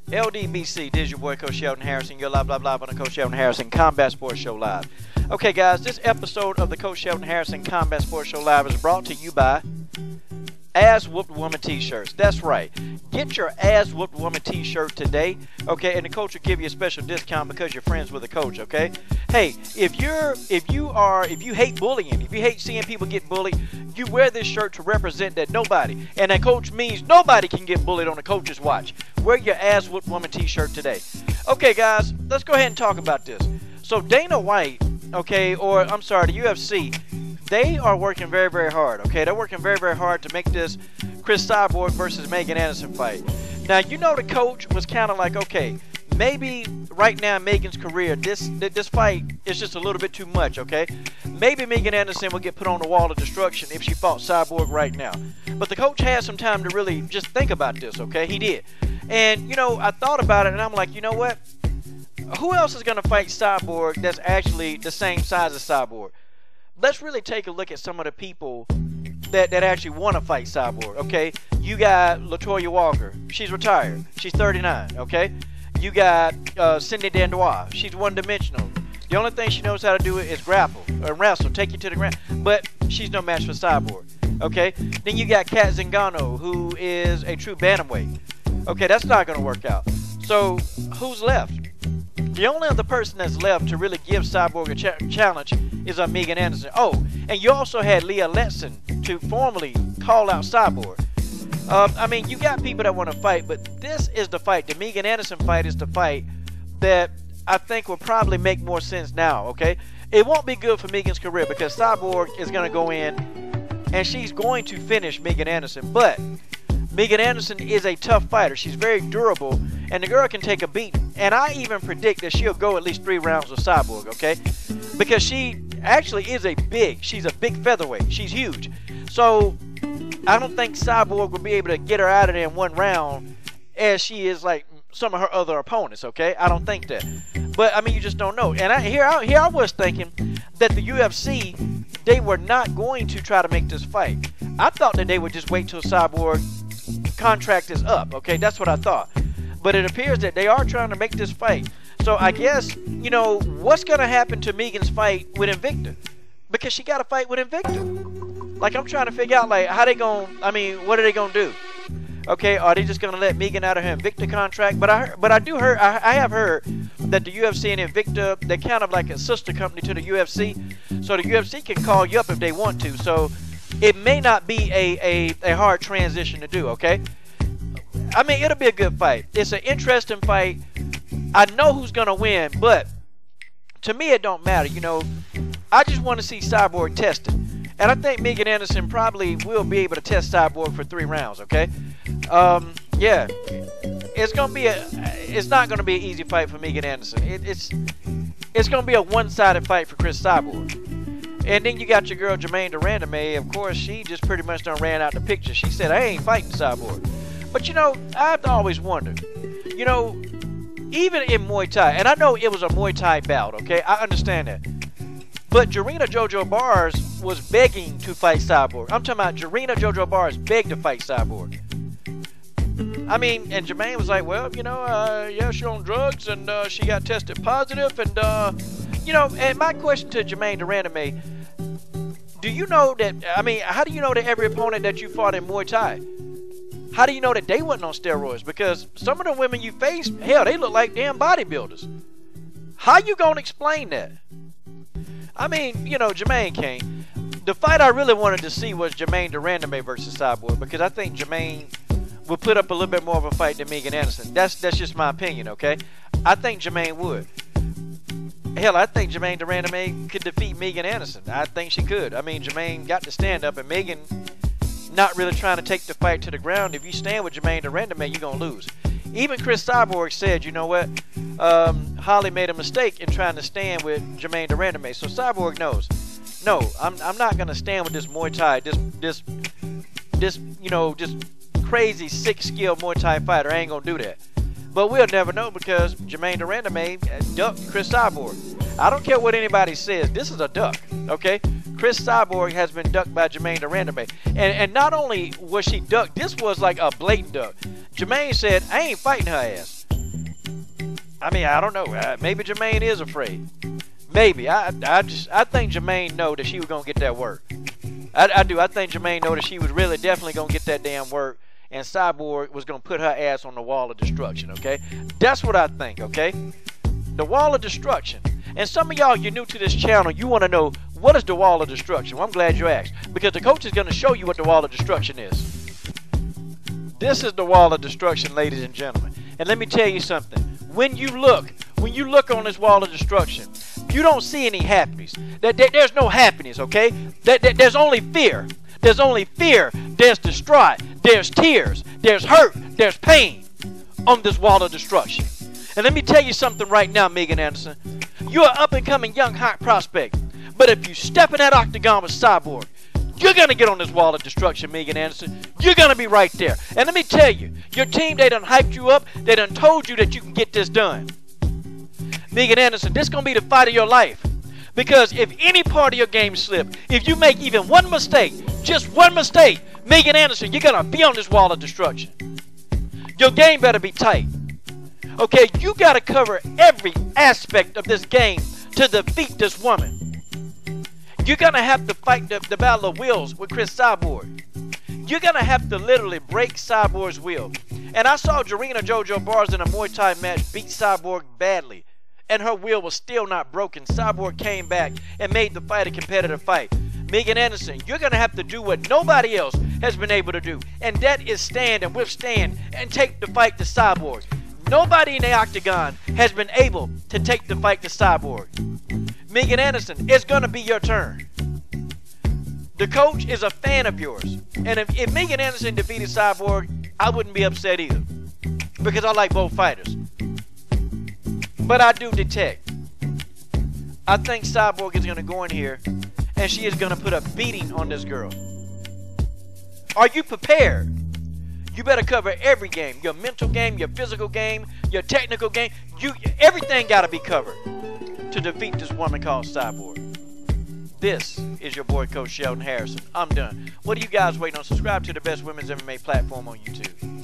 LDBC, this is your boy Coach Sheldon Harrison. You're live on the Coach Sheldon Harrison Combat Sports Show Live. Okay, guys, this episode of the Coach Sheldon Harrison Combat Sports Show Live is brought to you by Ass Whooped Woman T-shirts. That's right. Get your Ass Whooped Woman T-shirt today, okay? And the coach will give you a special discount because you're friends with the coach, okay? Hey, if you hate bullying, if you hate seeing people get bullied, you wear this shirt to represent that nobody, and that coach means nobody can get bullied on the coach's watch. Wear your Ass Whooped Woman T-shirt today. Okay, guys, let's go ahead and talk about this. So Dana White, okay, or I'm sorry, the UFC, they are working very, very hard, okay? They're working very, very hard to make this Cris Cyborg versus Megan Anderson fight. Now, you know the coach was kind of like, okay, maybe right now in Megan's career, this fight is just a little bit too much, okay? Maybe Megan Anderson will get put on the wall of destruction if she fought Cyborg right now. But the coach had some time to really just think about this, okay? He did. And, you know, I thought about it, and I'm like, you know what? Who else is going to fight Cyborg that's actually the same size as Cyborg? Let's really take a look at some of the people that actually want to fight Cyborg, okay? You got LaToya Walker. She's retired. She's 39, okay? You got Cindy Dandois. She's one-dimensional. The only thing she knows how to do is grapple or wrestle, take you to the ground. But she's no match for Cyborg, okay? Then you got Kat Zingano, who is a true bantamweight. Okay, that's not going to work out. So who's left? The only other person that's left to really give Cyborg a challenge is Megan Anderson. Oh, and you also had Leah Letson to formally call out Cyborg. I mean, you got people that want to fight, but this is the fight. The Megan Anderson fight is the fight that I think will probably make more sense now, okay? It won't be good for Megan's career because Cyborg is going to go in and she's going to finish Megan Anderson. But Megan Anderson is a tough fighter. She's very durable, and the girl can take a beating. And I even predict that she'll go at least 3 rounds with Cyborg, okay? Because she actually is she's a big featherweight. She's huge. So I don't think Cyborg will be able to get her out of there in 1 round as she is like some of her other opponents, okay? I don't think that. But, I mean, you just don't know. And here I was thinking that the UFC, they were not going to try to make this fight. I thought that they would just wait till Cyborg contract is up, okay? That's what I thought. But it appears that they are trying to make this fight. So I guess, you know, what's going to happen to Megan's fight with Invicta? Because she got to fight with Invicta. Like, I'm trying to figure out, like, how they going to, I mean, what are they going to do? Okay, are they just going to let Megan out of her Invicta contract? But I have heard that the UFC and Invicta, they're kind of like a sister company to the UFC. So the UFC can call you up if they want to. So it may not be a hard transition to do, okay? I mean, it'll be a good fight. It's an interesting fight. I know who's going to win, but to me it don't matter, you know. I just want to see Cyborg tested. And I think Megan Anderson probably will be able to test Cyborg for 3 rounds, okay? Yeah. It's not going to be an easy fight for Megan Anderson. It's going to be a one-sided fight for Cris Cyborg. And then you got your girl Germaine de Randamie. Of course, she just pretty much done ran out the picture. She said, I ain't fighting Cyborg. But, you know, I've always wondered, you know, even in Muay Thai, and I know it was a Muay Thai bout, okay? I understand that. But Jarena Jojo Bars was begging to fight Cyborg. I'm talking about Jarena Jojo Bars begged to fight Cyborg. I mean, and Jermaine was like, well, you know, yeah, she's on drugs, and she got tested positive, and, you know, and my question to Germaine de Randamie, do you know that, I mean, how do you know that every opponent that you fought in Muay Thai, how do you know that they wasn't on steroids? Because some of the women you faced, hell, they look like damn bodybuilders. How you gonna explain that? I mean, you know, Germaine came. The fight I really wanted to see was Germaine de Randamie versus Cyborg, because I think Germaine will put up a little bit more of a fight than Megan Anderson. That's just my opinion, okay? I think Germaine would. Hell, I think Germaine de Randamie could defeat Megan Anderson. I think she could. I mean, Germaine got to stand up, and Megan not really trying to take the fight to the ground. If you stand with Germaine de Randamie, you're going to lose. Even Cris Cyborg said, you know what, Holly made a mistake in trying to stand with Germaine de Randamie. So Cyborg knows, no, I'm not going to stand with this Muay Thai, this you know, just crazy, sick-skilled Muay Thai fighter. I ain't going to do that. But we'll never know because Germaine de Randamie ducked Cris Cyborg. I don't care what anybody says. This is a duck, okay? Cris Cyborg has been ducked by Germaine de Randamie. And not only was she ducked, this was like a blatant duck. Germaine said, I ain't fighting her ass. I mean, I don't know. Maybe Jermaine is afraid. Maybe. I think Jermaine know that she was gonna get that work. I do. I think Jermaine know that she was really definitely gonna get that damn work, and Cyborg was gonna put her ass on the wall of destruction. Okay, that's what I think. Okay, the wall of destruction. And some of y'all, you're new to this channel. You want to know what is the wall of destruction. Well, I'm glad you asked, because the coach is gonna show you what the wall of destruction is. This is the wall of destruction, ladies and gentlemen. And let me tell you something. When you look on this wall of destruction, you don't see any happiness. There's no happiness, okay? There's only fear. There's only fear. There's distraught. There's tears. There's hurt. There's pain on this wall of destruction. And let me tell you something right now, Megan Anderson. You're an up-and-coming young hot prospect. But if you step in that octagon with Cyborg, you're going to get on this wall of destruction, Megan Anderson. You're going to be right there. And let me tell you, your team, they done hyped you up. They done told you that you can get this done. Megan Anderson, this is going to be the fight of your life. Because if any part of your game slip, if you make even one mistake, just one mistake, Megan Anderson, you're going to be on this wall of destruction. Your game better be tight. Okay, you got to cover every aspect of this game to defeat this woman. You're going to have to fight the battle of wills with Cris Cyborg. You're going to have to literally break Cyborg's will. And I saw Jarena Jojo Bars in a Muay Thai match beat Cyborg badly. And her will was still not broken. Cyborg came back and made the fight a competitive fight. Megan Anderson, you're going to have to do what nobody else has been able to do. And that is stand and withstand and take the fight to Cyborg. Nobody in the octagon has been able to take the fight to Cyborg. Megan Anderson, it's going to be your turn. The coach is a fan of yours. And if Megan Anderson defeated Cyborg, I wouldn't be upset either. Because I like both fighters. But I do detect. I think Cyborg is going to go in here and she is going to put a beating on this girl. Are you prepared? You better cover every game. Your mental game, your physical game, your technical game. Everything got to be covered to defeat this woman called Cyborg. This is your boy, Coach Sheldon Harrison. I'm done. What are you guys waiting on? Subscribe to the best women's MMA platform on YouTube.